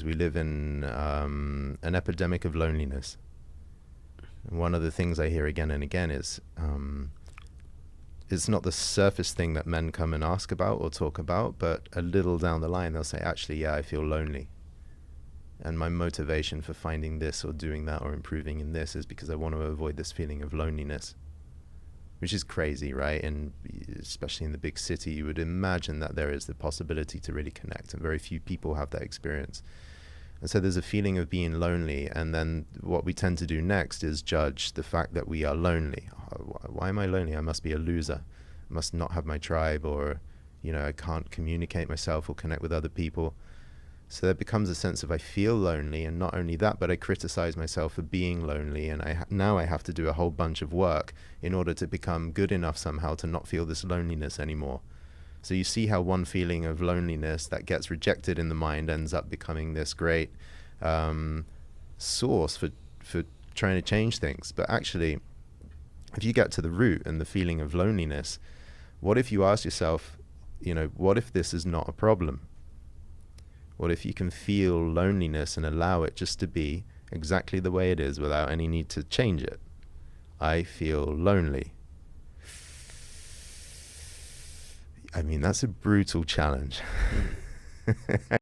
We live in an epidemic of loneliness. And one of the things I hear again and again is it's not the surface thing that men come and ask about or talk about, but a little down the line they'll say, actually, yeah, I feel lonely. And my motivation for finding this or doing that or improving in this is because I want to avoid this feeling of loneliness, which is crazy, right? And especially in the big city, you would imagine that there is the possibility to really connect, and very few people have that experience. And so there's a feeling of being lonely, and then what we tend to do next is judge the fact that we are lonely. Why am I lonely? I must be a loser. I must not have my tribe, or, I can't communicate myself or connect with other people. So there becomes a sense of I feel lonely, and not only that, but I criticize myself for being lonely, and now I have to do a whole bunch of work in order to become good enough somehow to not feel this loneliness anymore. So you see how one feeling of loneliness that gets rejected in the mind ends up becoming this great source for trying to change things. But actually, if you get to the root and the feeling of loneliness, what if you ask yourself, what if this is not a problem? What if you can feel loneliness and allow it just to be exactly the way it is without any need to change it? I feel lonely. I mean, that's a brutal challenge.